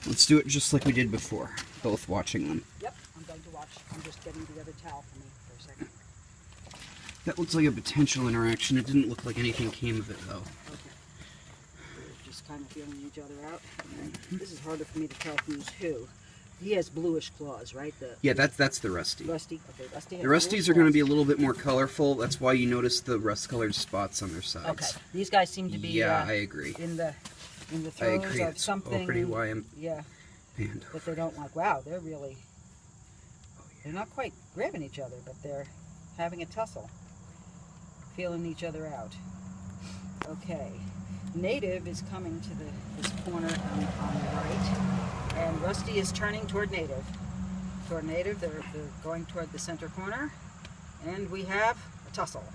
Let's do it just like we did before, both watching them. Yep, I'm going to watch. I'm just getting the other towel for me for a second. That looks like a potential interaction. It didn't look like anything came of it, though. Okay. We're just kind of feeling each other out. This is harder for me to tell who's who. He has bluish claws, right? Yeah, that's the Rusty. Rusty. Okay, Rusty. The Rusties are going to be a little bit more colorful. That's why you notice the rust-colored spots on their sides. Okay, these guys seem to be. Yeah, I agree. In the throes of something. Already why I'm banned. That they don't like. Wow, they're really. They're not quite grabbing each other, but they're having a tussle, feeling each other out. Okay, Native is coming to this corner on the right, and Rusty is turning toward Native. Toward Native, they're going toward the center corner, and we have a tussle.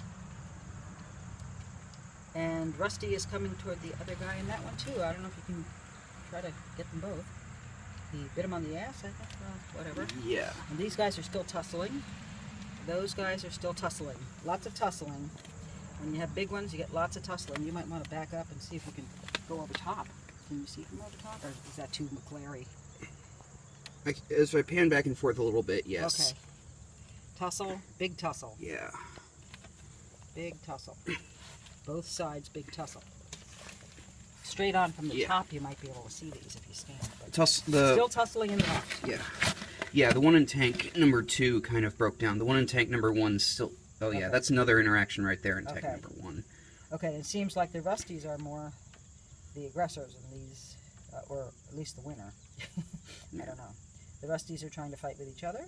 And Rusty is coming toward the other guy in that one too. I don't know if you can try to get them both. He bit him on the ass, I think, whatever. Yeah. And these guys are still tussling. Those guys are still tussling. Lots of tussling. When you have big ones, you get lots of tussling. You might want to back up and see if you can go over top. Can you see from over top, or is that too McClary? As I pan back and forth a little bit, yes. Okay. Tussle, big tussle. Yeah. Big tussle. Both sides, big tussle. Straight on from the top, you might be able to see these if you stand. But still tussling in the left. Yeah. Yeah, the one in tank number 2 kind of broke down. The one in tank number 1 still... Oh, yeah, that's another interaction right there in tank number 1. Okay, it seems like the Rusties are more the aggressors in these, or at least the winner. I don't know. The Rusties are trying to fight with each other.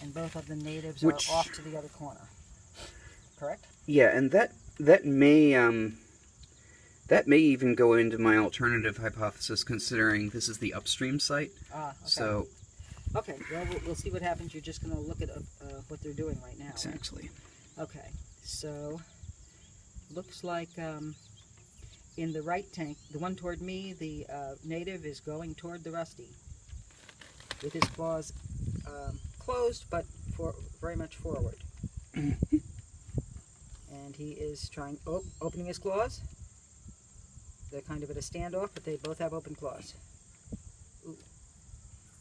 And both of the Natives are off to the other corner. Correct? Yeah, and that may even go into my alternative hypothesis, considering this is the Upstream site. Ah, okay. So, okay, well, we'll see what happens. You're just going to look at what they're doing right now. Exactly. Right? Okay, so looks like in the right tank, the one toward me, the Native is going toward the Rusty with his claws closed, but very much forward. And he is trying, opening his claws. They're kind of at a standoff, but they both have open claws. Ooh.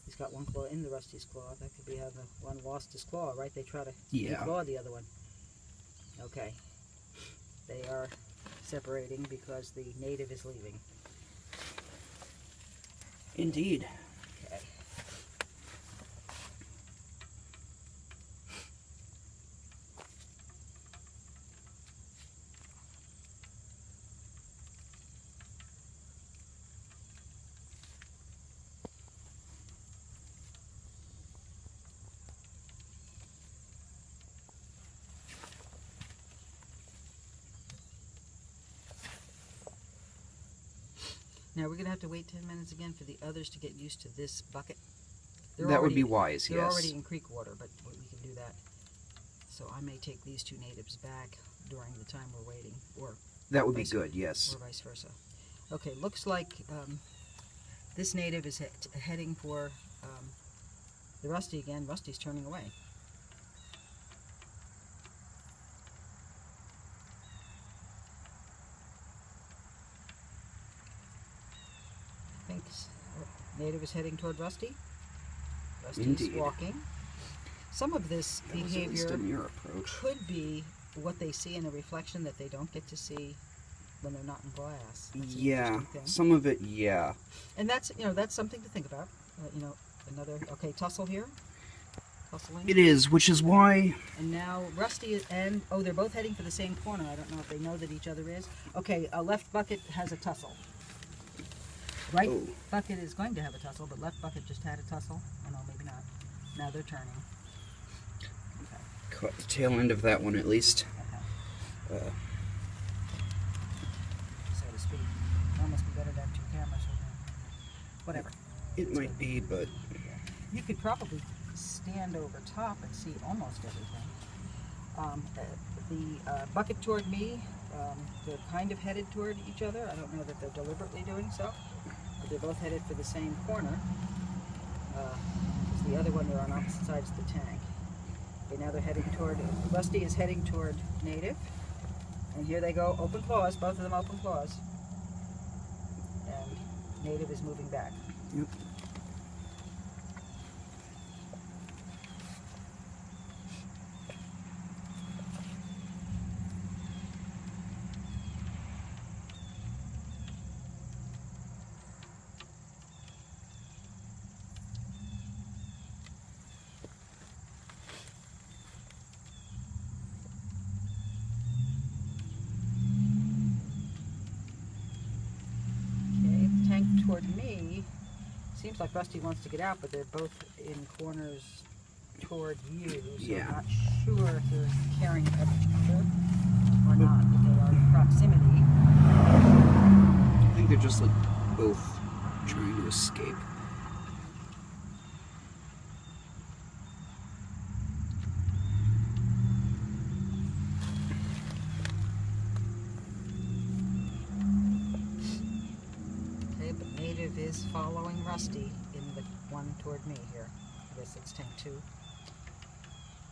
He's got one claw in the Rusty's claw. That could be how the one lost his claw, right? They try to claw the other one. Okay. They are separating because the Native is leaving. Indeed. Okay. Now we're going to have to wait 10 minutes again for the others to get used to this bucket. That would be wise, yes. They're already in creek water, but we can do that. So I may take these 2 Natives back during the time we're waiting. Or that would be good, yes. Or vice versa. Okay, looks like this Native is heading for the Rusty again. Rusty's turning away. Native is heading toward Rusty. Rusty's walking. Some of this behavior could be what they see in a reflection that they don't get to see when they're not in glass. Yeah, some of it, yeah. And that's something to think about. Another tussle here. Tussling. It is, which is why. And now Rusty and they're both heading for the same corner. I don't know if they know that each other is. Okay, left bucket has a tussle. Right bucket is going to have a tussle, but left bucket just had a tussle. Oh no, maybe not. Now they're turning. Okay. Caught the tail end of that one at least. So to speak. It almost be better to have 2 cameras. Whatever. It might be, but... You could probably stand over top and see almost everything. The bucket toward me, they're kind of headed toward each other. I don't know that they're deliberately doing so. But they're both headed for the same corner. Because the other one, they're on opposite sides of the tank. Okay, now they're heading toward... Rusty is heading toward Native. And here they go, open claws, both of them open claws. And native is moving back. Yep. Toward me, seems like Rusty wants to get out, but they're both in corners toward you, so yeah. I'm not sure if they're caring about each other or not, but they are in proximity. I think they're just like both trying to escape. Native is following Rusty in the one toward me here. I guess it's tank 2.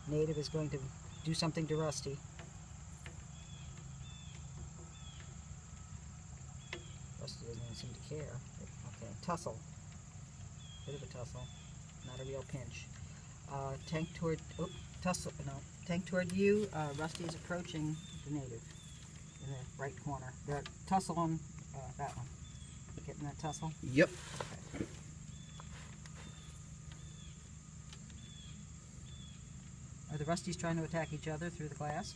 Native is going to do something to Rusty. Rusty doesn't even seem to care. Okay, tussle. Bit of a tussle. Not a real pinch. Tank toward, oh, tussle, no. Tank toward you. Rusty is approaching the native in the right corner. The tussle on that one. Getting that tussle? Yep. Okay. Are the Rusties trying to attack each other through the glass?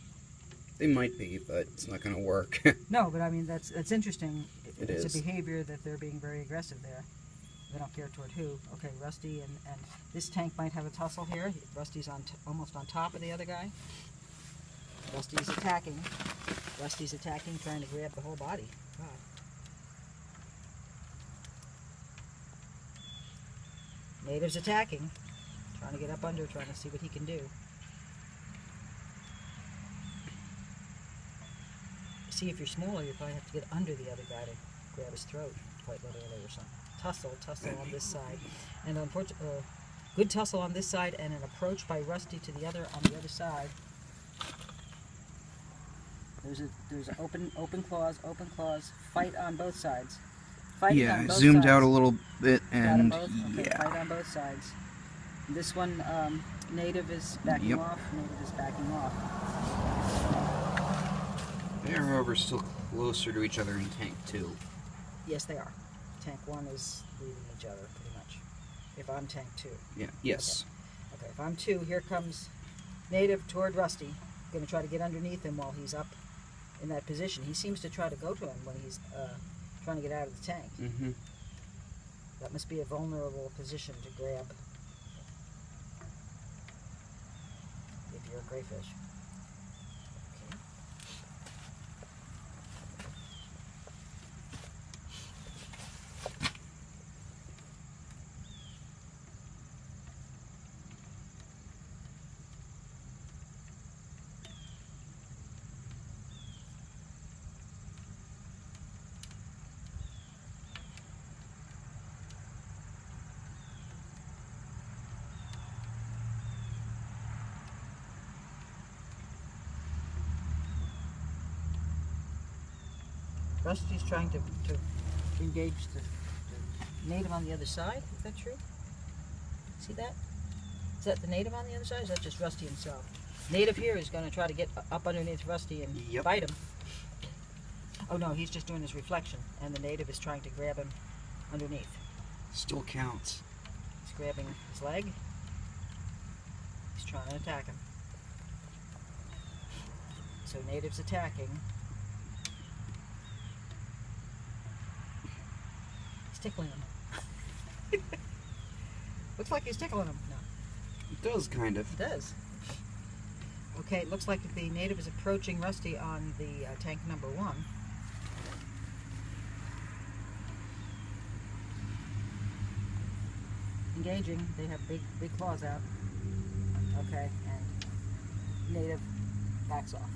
They might be, but it's not going to work. No, but I mean, that's interesting. It's is. a behavior that they're being very aggressive there. They don't care toward who. Okay, Rusty and this tank might have a tussle here. Rusty's almost on top of the other guy. Rusty's attacking. Rusty's attacking, trying to grab the whole body. God. Native's attacking, trying to get up under, trying to see what he can do. See, if you're smaller, you probably have to get under the other guy to grab his throat, quite literally or something. Tussle on this side, and unfortunately, good tussle on this side, and an approach by Rusty to the other on the other side. There's an open claws, fight on both sides. Fighting yeah, on I both zoomed sides. out a little bit, and Okay, yeah. fight on both sides. This one, native is backing off. Native is backing off. They are, however, still closer to each other in tank 2. Yes, they are. Tank 1 is leading each other, pretty much. If I'm tank 2. Yeah. Yes. Okay, if I'm 2, here comes native toward Rusty. Going to try to get underneath him while he's up in that position. He seems to try to go to him when he's trying to get out of the tank. Mm-hmm. That must be a vulnerable position to grab if you're a crayfish. Okay. Rusty's trying to engage the native on the other side. Is that true? See that? Is that the native on the other side, or is that just Rusty himself? Native here is going to try to get up underneath Rusty and bite him. Oh no, he's just doing his reflection, and the native is trying to grab him underneath. Still counts. He's grabbing his leg. He's trying to attack him. So native's attacking. Tickling him. Looks like he's tickling him. No. It does, kind of. It does. Okay, it looks like the native is approaching Rusty on the tank number 1. Engaging. They have big claws out. Okay, and native backs off.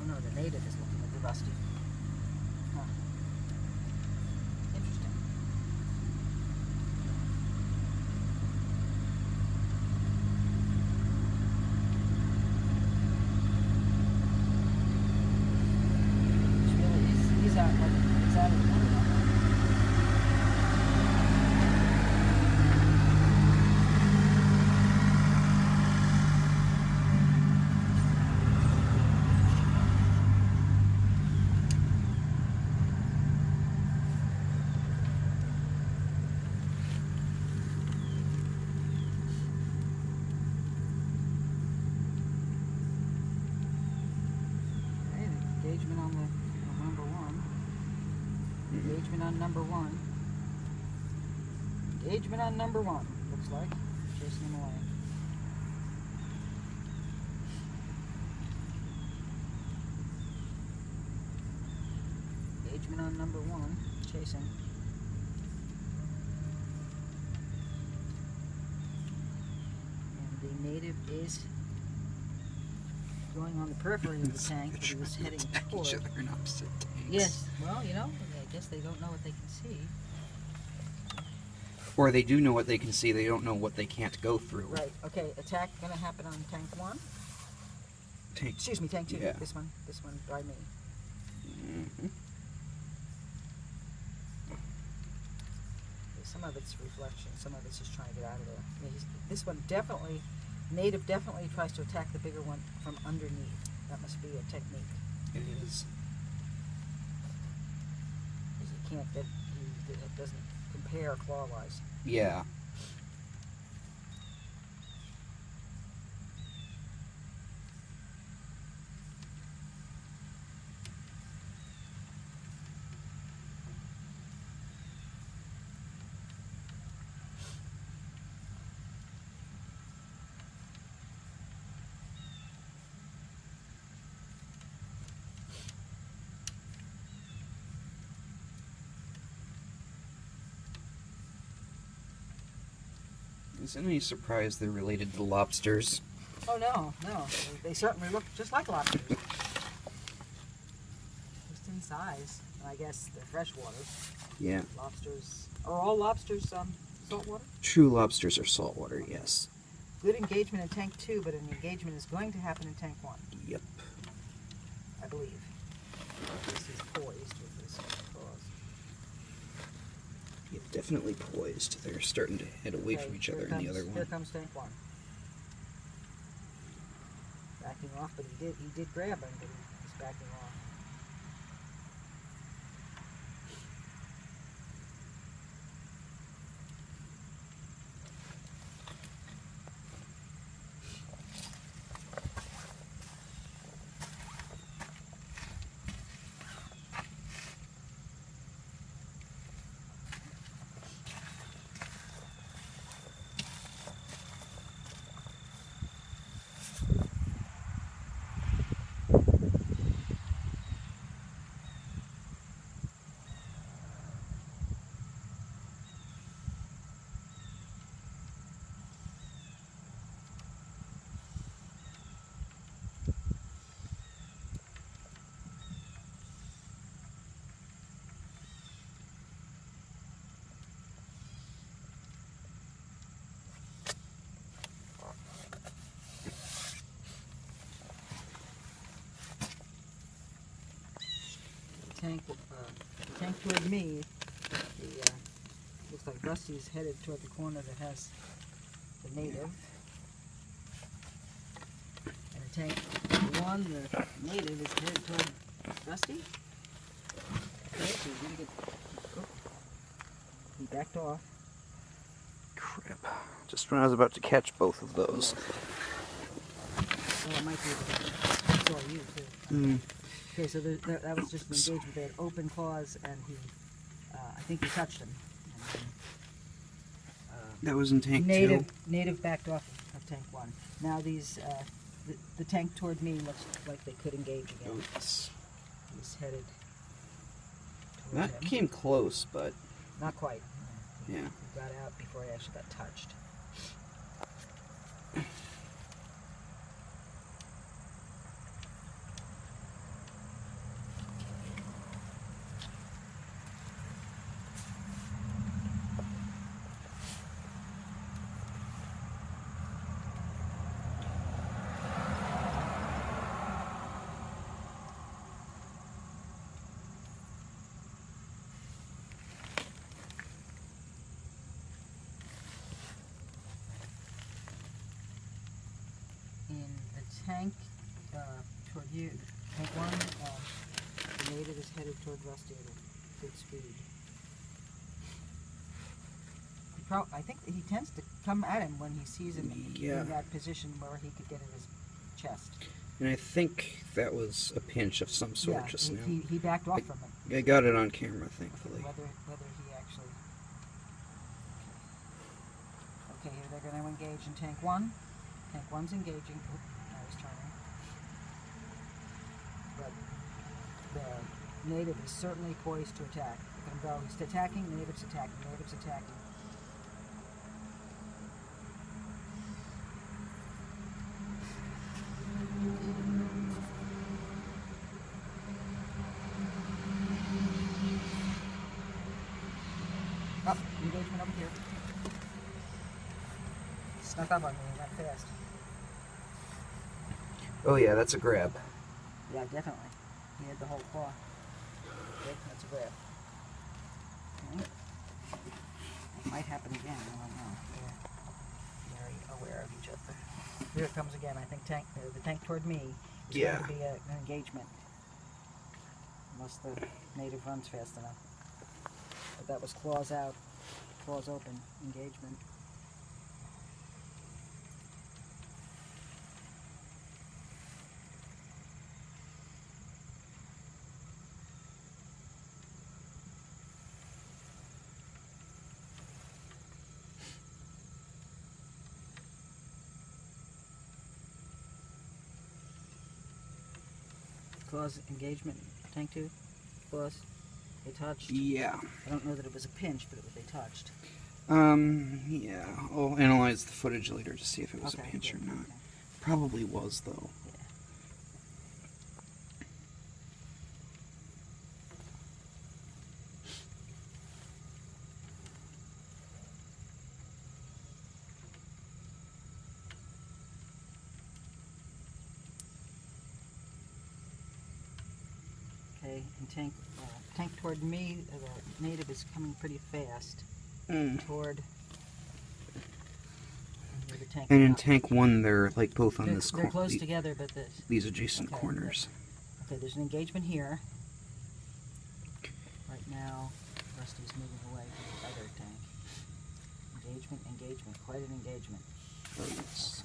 The native is looking at the Rusty. Huh. Interesting. on number 1. Engagement on number 1, looks like. Chasing him away. Engagement on number 1, chasing. And the native is going on the periphery of the tank, but he was heading toward. Each other in opposite tanks. Yes, well, you know, I guess they don't know what they can see. Or they do know what they can see, they don't know what they can't go through. Right, okay, attack gonna happen on tank 1. Tank. Excuse me, tank 2. Yeah. This one by me. Mm-hmm. Some of it's reflection, some of it's just trying to get out of there. I mean, this one definitely, native definitely tries to attack the bigger one from underneath. That must be a technique. It is. Because you can't get, it doesn't compare claw-wise. Yeah. Is it any surprise they're related to lobsters? Oh no, no. They certainly look just like lobsters. Just in size. I guess they're freshwater. Yeah. Lobsters. Are all lobsters saltwater? True lobsters are saltwater, yes. Good engagement in tank 2, but an engagement is going to happen in tank 1. Yep. I believe. This is poised with his claws. Yeah, definitely poised. They're starting to head away from each other in the other one. Here comes tank 1. Backing off, but he did grab him, but he's backing off. Tank toward me. Looks like Rusty's headed toward the corner that has the native. And the tank 1, the native, is headed toward Rusty. Okay, so he's gonna get. Oh, he backed off. Crap. Just when I was about to catch both of those. Well, it might be that I saw you too. Okay, so that was just an engagement. They had open claws, and I think he touched him. And then, That was in tank 2. Native backed off of tank 1. Now these, the tank toward me looks like they could engage again. Oops. He's headed toward That him. came close, but Not quite. yeah. He got out before he actually got touched. Tank toward you. Tank 1, the native is headed toward Rusty at a good speed. I think he tends to come at him when he sees him in that position where he could get in his chest. And I think that was a pinch of some sort just now. He backed off from him. I got it on camera, thankfully. Whether he actually... Okay, here they're going to engage in tank 1. Tank 1's engaging. Oop, now he's turning. But the native is certainly poised to attack. Look at him go. He's attacking, native's attacking, native's attacking. Oh, engagement over here. Snuck up on me, he went fast. Oh yeah, that's a grab. Yeah, definitely. He had the whole claw. Okay, that's a grab. Okay. It might happen again, I don't know. They're very aware of each other. Here it comes again. I think the tank toward me is going to be an engagement. Unless the native runs fast enough. But that was claws out, claws open, engagement. Claws, engagement, tank 2, claws, they touched. Yeah. I don't know that it was a pinch, but they touched. Yeah. I'll analyze the footage later to see if it was a pinch or not. Okay. Probably was, though. Yeah. Okay, and tank toward me, the native is coming pretty fast toward the tank. And in tank 1, they're like both on this corner. They're close together, but these adjacent corners. Okay, there's an engagement here. Right now, Rusty's moving away from the other tank. Engagement, engagement, quite an engagement. Oh, yes.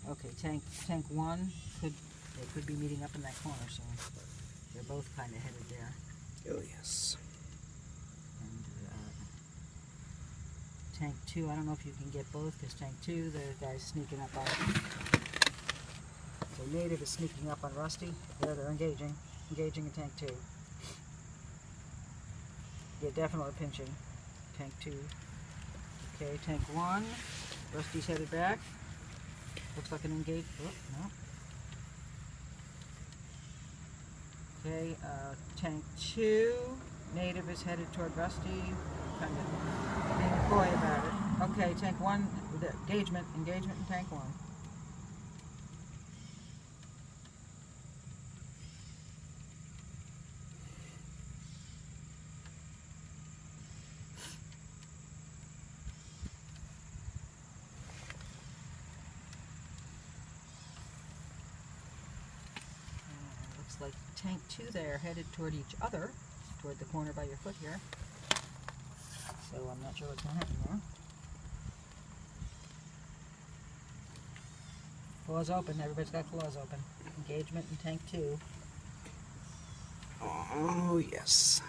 Okay, tank 1 they could be meeting up in that corner soon. They're both kind of headed there. Oh, yes. And tank 2, I don't know if you can get both, because tank 2, the guy's sneaking up on it. So native is sneaking up on Rusty. There, they're engaging in tank 2. Yeah, definitely pinching. Tank 2. Okay, tank 1. Rusty's headed back. Looks like an engage. Oh, no. Okay, tank 2. Native is headed toward Rusty. Kind of being coy about it. Okay, tank 1. The engagement in tank 1. Like tank 2 there headed toward each other, toward the corner by your foot here. So I'm not sure what's going to happen there. Claws open, everybody's got claws open. Engagement in tank 2. Oh, yes.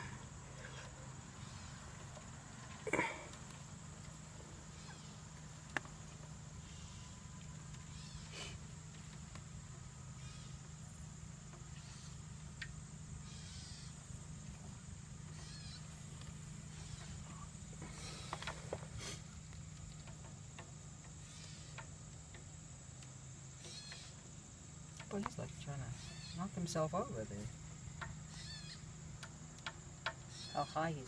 Boy, he's like trying to knock himself over there. How high he's